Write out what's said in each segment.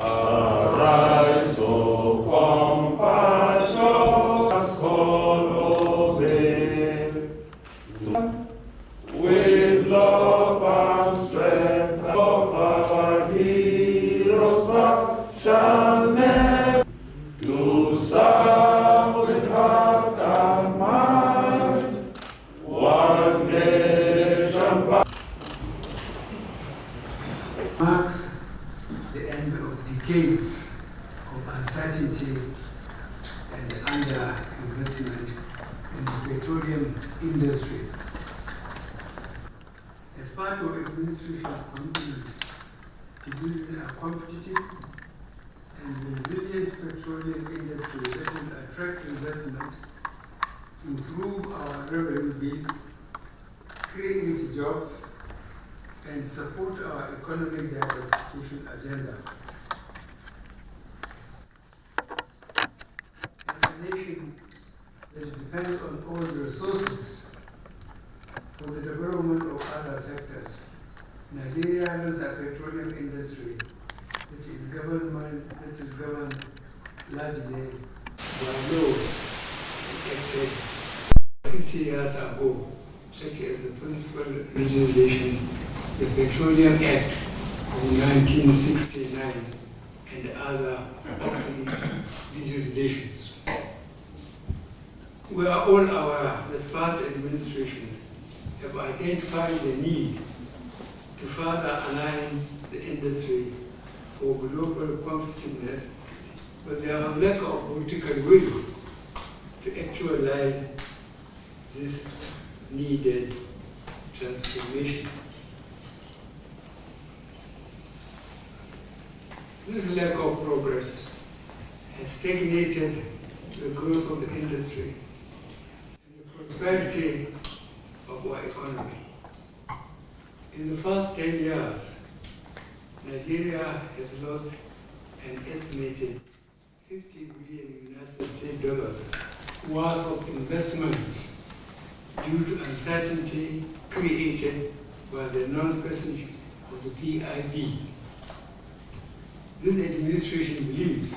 Arise, O compassion, follow with love and strength of our heroes past shall never to serve with heart and mind, one nation. Marks the end of decades of uncertainty and under-investment in the petroleum industry. As part of administration's commitment to building a competitive and resilient petroleum industry that will attract investment, improve our revenue base, create jobs, and support our economic diversification agenda. As a nation that depends on all the resources for the development of other sectors, Nigeria runs a petroleum industry that is governed largely by laws enacted 50 years ago, such as the principal legislation, the Petroleum Act of 1969, and other obsolete legislations. We are all aware that past administrations have identified the need to further align the industry for global competitiveness, but there are lack of political will to actualize this needed transformation. This lack of progress has stagnated the growth of the industry and the prosperity of our economy. In the past 10 years, Nigeria has lost an estimated $50 billion US worth of investments due to uncertainty created by the non-passage of the PIB. This administration believes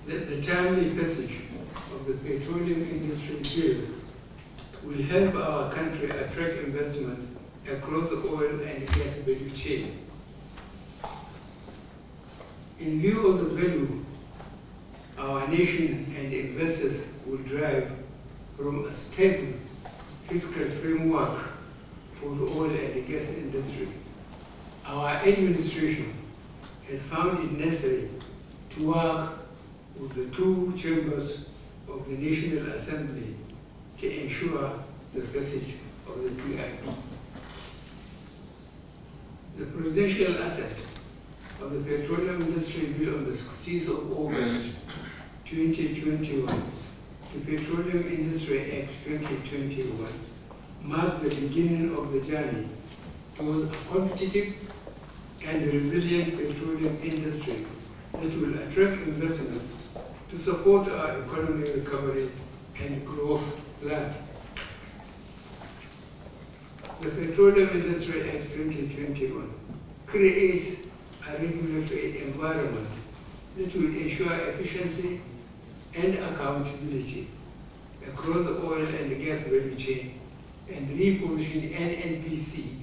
that the timely passage of the petroleum industry bill will help our country attract investments across the oil and gas value chain. In view of the value our nation and investors will drive from a stable fiscal framework for the oil and gas industry, our administration has found it necessary to work with the two chambers of the National Assembly to ensure the passage of the PIB. The Presidential Asset of the Petroleum Industry Bill on the 16th of August 2021, the Petroleum Industry Act 2021, marked the beginning of the journey towards a competitive and resilient petroleum industry that will attract investments to support our economic recovery and growth plan. The Petroleum Industry Act 2021 creates a regulatory environment that will ensure efficiency and accountability across the oil and gas value chain and reposition NNPC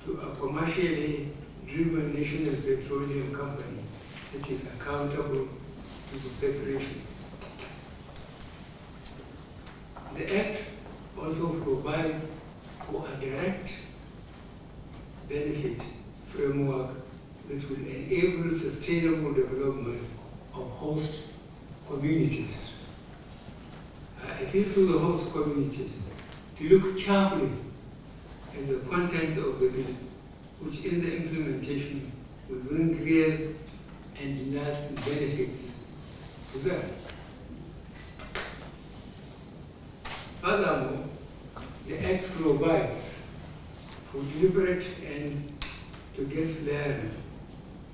to a commercially driven national petroleum company that is accountable to the Federation. The Act also provides for a direct benefit framework that will enable sustainable development of host communities. I appeal to the host communities to look carefully at the contents of the bill, which in the implementation will bring real and lasting benefits to them. Furthermore, the Act provides for deliberate end to gas flaring,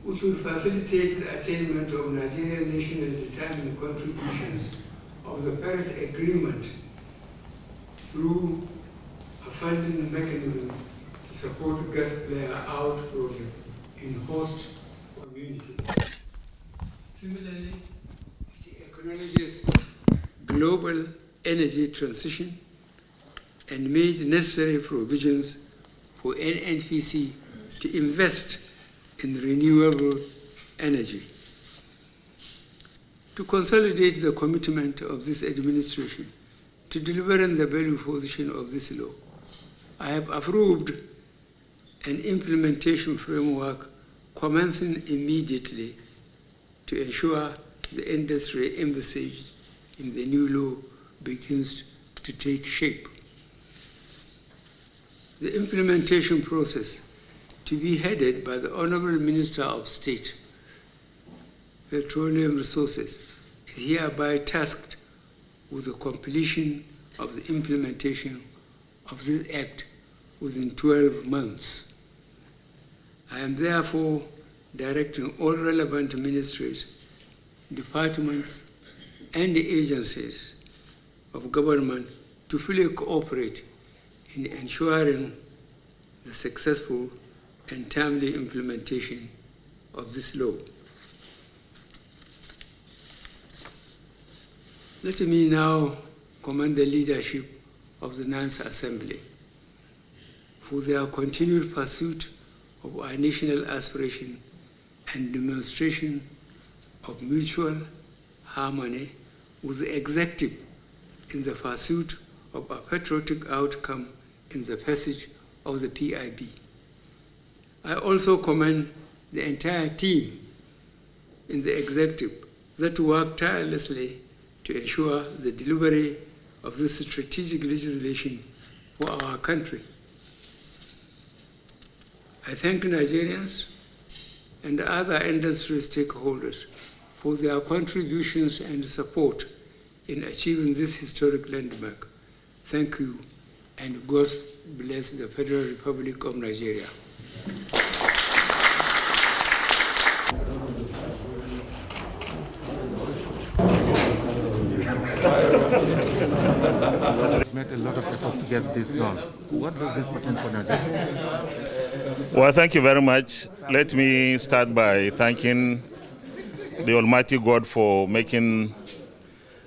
which will facilitate the attainment of Nigerian national determined contributions of the Paris Agreement through a funding mechanism to support gas flare-out project in host communities. Similarly, it acknowledges global energy transition and made necessary provisions for NNPC to invest in renewable energy. To consolidate the commitment of this administration to delivering the value position of this law, I have approved an implementation framework commencing immediately to ensure the industry envisaged in the new law begins to take shape. The implementation process, to be headed by the Honorable Minister of State, Petroleum Resources, is hereby tasked with the completion of the implementation of this Act within 12 months. I am therefore directing all relevant ministries, departments, and agencies of government to fully cooperate in ensuring the successful and timely implementation of this law. Let me now commend the leadership of the Ninth Assembly for their continued pursuit of our national aspiration and demonstration of mutual harmony with the executive in the pursuit of a patriotic outcome in the passage of the PIB. I also commend the entire team in the executive that worked tirelessly to ensure the delivery of this strategic legislation for our country. I thank Nigerians and other industry stakeholders for their contributions and support in achieving this historic landmark. Thank you, and God bless the Federal Republic of Nigeria. Made a lot of efforts to get this done. What does this portend for Nigeria? Well, thank you very much. Let me start by thanking the Almighty God for making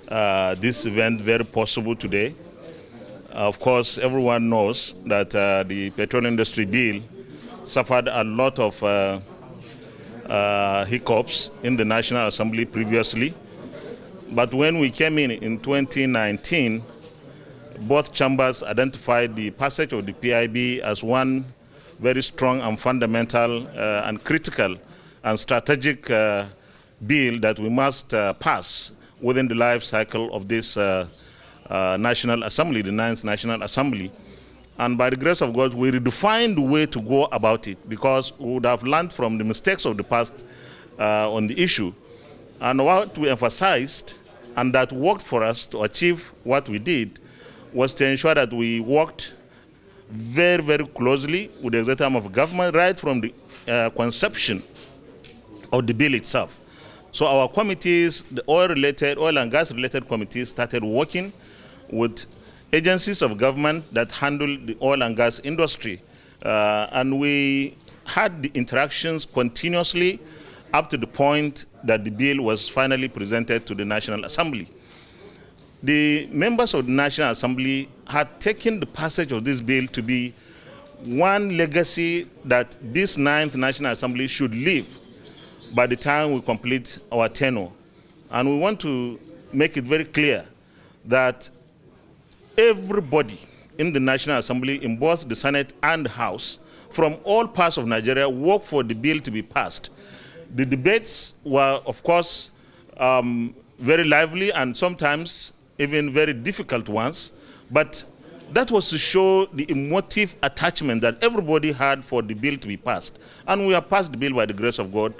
this event very possible today. Of course, everyone knows that the petrol industry bill suffered a lot of hiccups in the National Assembly previously. But when we came in 2019, both chambers identified the passage of the PIB as one very strong and fundamental and critical and strategic bill that we must pass within the life cycle of this National Assembly, the 9th National Assembly. And by the grace of God, we redefined the way to go about it, because we would have learned from the mistakes of the past on the issue. And what we emphasized, and that worked for us to achieve what we did, was to ensure that we worked very, very closely with the executive arm of government right from the conception of the bill itself. So our committees, the oil and gas related committees, started working with agencies of government that handle the oil and gas industry. And we had the interactions continuously up to the point that the bill was finally presented to the National Assembly. The members of the National Assembly had taken the passage of this bill to be one legacy that this 9th National Assembly should leave by the time we complete our tenure. And we want to make it very clear that everybody in the National Assembly, in both the Senate and the House, from all parts of Nigeria, worked for the bill to be passed. The debates were, of course, very lively and sometimes even very difficult ones, but that was to show the emotive attachment that everybody had for the bill to be passed. And we have passed the bill by the grace of God.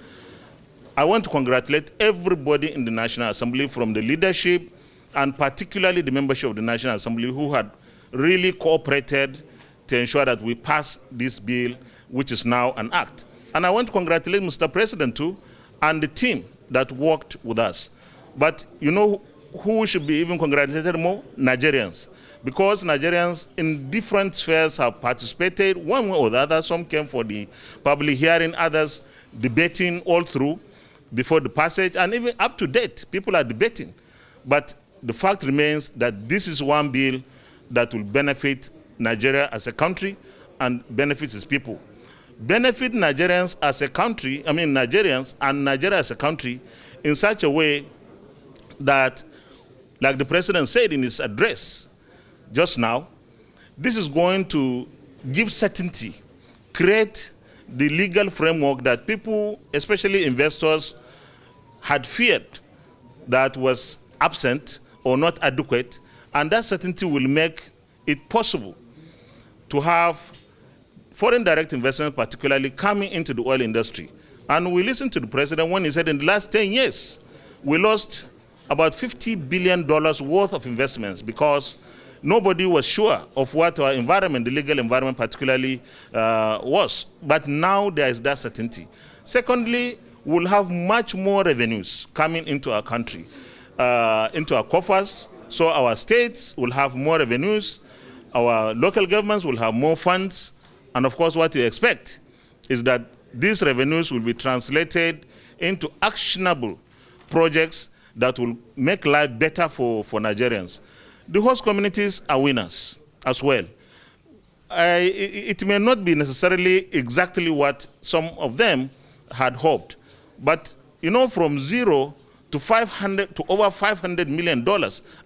I want to congratulate everybody in the National Assembly, from the leadership and particularly the membership of the National Assembly, who had really cooperated to ensure that we pass this bill, which is now an act. And I want to congratulate Mr. President too, and the team that worked with us. But you know who should be even congratulated more? Nigerians. because Nigerians in different spheres have participated one way or the other. Some came for the public hearing, others debating all through before the passage, and even up to date, people are debating. But the fact remains that this is one bill that will benefit Nigeria as a country and benefits its people. Benefit Nigerians as a country, Nigerians and Nigeria as a country in such a way that, like the president said in his address just now, this is going to give certainty, create the legal framework that people, especially investors, had feared that was absent or not adequate, and that certainty will make it possible to have foreign direct investment, particularly coming into the oil industry. And we listened to the president when he said in the last 10 years, we lost about $50 billion worth of investments because nobody was sure of what our environment, the legal environment particularly, was. But now there is that certainty. Secondly, we'll have much more revenues coming into our country, into our coffers. So our states will have more revenues, our local governments will have more funds, and of course what we expect is that these revenues will be translated into actionable projects that will make life better for Nigerians. The host communities are winners as well. It may not be necessarily exactly what some of them had hoped, but from zero to over $500 million,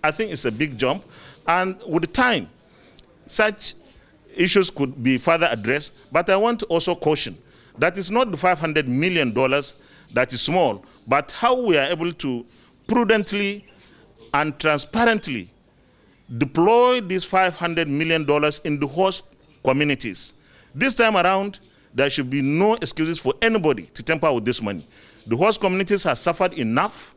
I think it's a big jump. And with time, such issues could be further addressed. But I want to also caution that it's not the $500 million that is small, but how we are able to prudently and transparently deploy these $500 million in the host communities. This time around, there should be no excuses for anybody to tamper with this money. The host communities have suffered enough.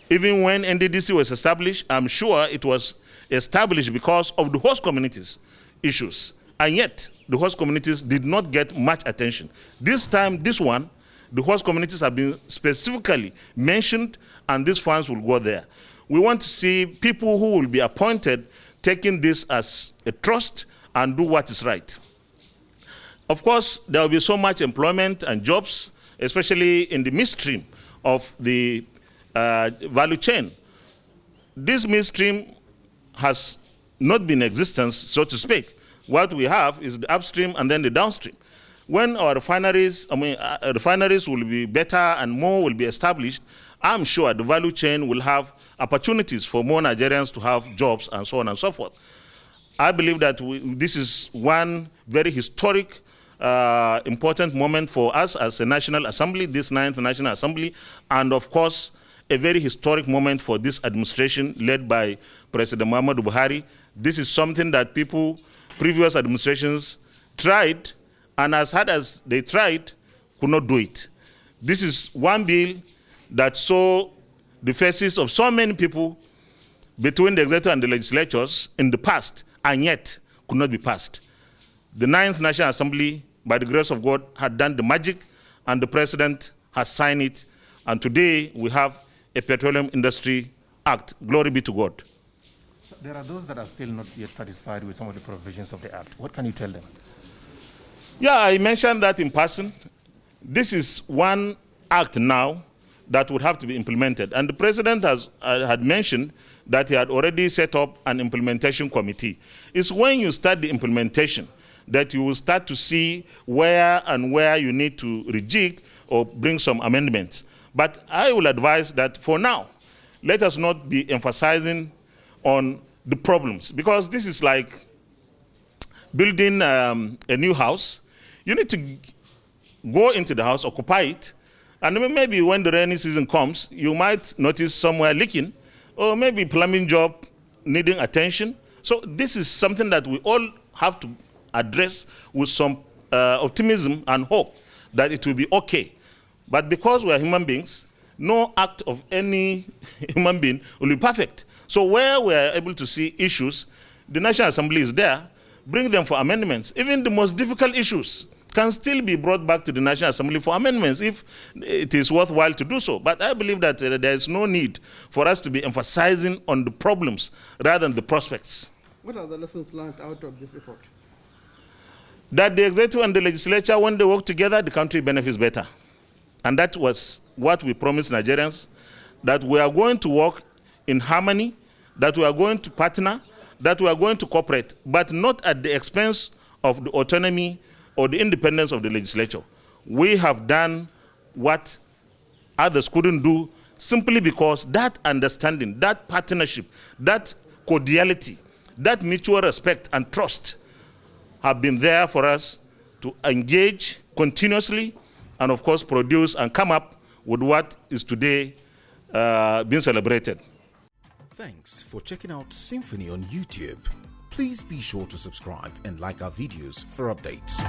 Even when NDDC was established, I'm sure it was established because of the host communities' issues. And yet, the host communities did not get much attention. This time, the host communities have been specifically mentioned, and these funds will go there. We want to see people who will be appointed taking this as a trust and do what is right. Of course, there will be so much employment and jobs, especially in the midstream of the value chain. This midstream has not been in existence, so to speak. What we have is the upstream and then the downstream. When our refineries will be better and more will be established, I'm sure the value chain will have opportunities for more Nigerians to have jobs and so on and so forth. I believe that this is one very historic, important moment for us as a National Assembly, this 9th National Assembly, and of course, a very historic moment for this administration led by President Muhammadu Buhari. This is something that previous administrations tried, and as hard as they tried, could not do it. This is one bill that saw the faces of so many people between the executive and the legislatures in the past, and yet could not be passed. The 9th National Assembly, by the grace of God, had done the magic, and the president has signed it, and today we have a Petroleum Industry Act. Glory be to God. There are those that are still not yet satisfied with some of the provisions of the Act. What can you tell them? Yeah, I mentioned that in passing. This is one act now that would have to be implemented. And the president had mentioned that he had already set up an implementation committee. It's when you start the implementation that you will start to see where you need to rejig or bring some amendments. But I will advise that for now, let us not be emphasizing on the problems, because this is like building a new house. You need to go into the house, occupy it, and maybe when the rainy season comes, you might notice somewhere leaking, or maybe plumbing job needing attention. So this is something that we all have to address with some optimism and hope that it will be okay. But because we are human beings, no act of any human being will be perfect. So where we are able to see issues, the National Assembly is there, bring them for amendments. Even the most difficult issues can still be brought back to the National Assembly for amendments if it is worthwhile to do so. But I believe that there is no need for us to be emphasizing on the problems rather than the prospects. What are the lessons learned out of this effort? That the executive and the legislature, when they work together, the country benefits better. And that was what we promised Nigerians, that we are going to work in harmony, that we are going to partner, that we are going to cooperate, but not at the expense of the autonomy or the independence of the legislature. We have done what others couldn't do simply because that understanding, that partnership, that cordiality, that mutual respect and trust have been there for us to engage continuously and, of course, produce and come up with what is today being celebrated. Thanks for checking out Symphony on YouTube. Please be sure to subscribe and like our videos for updates.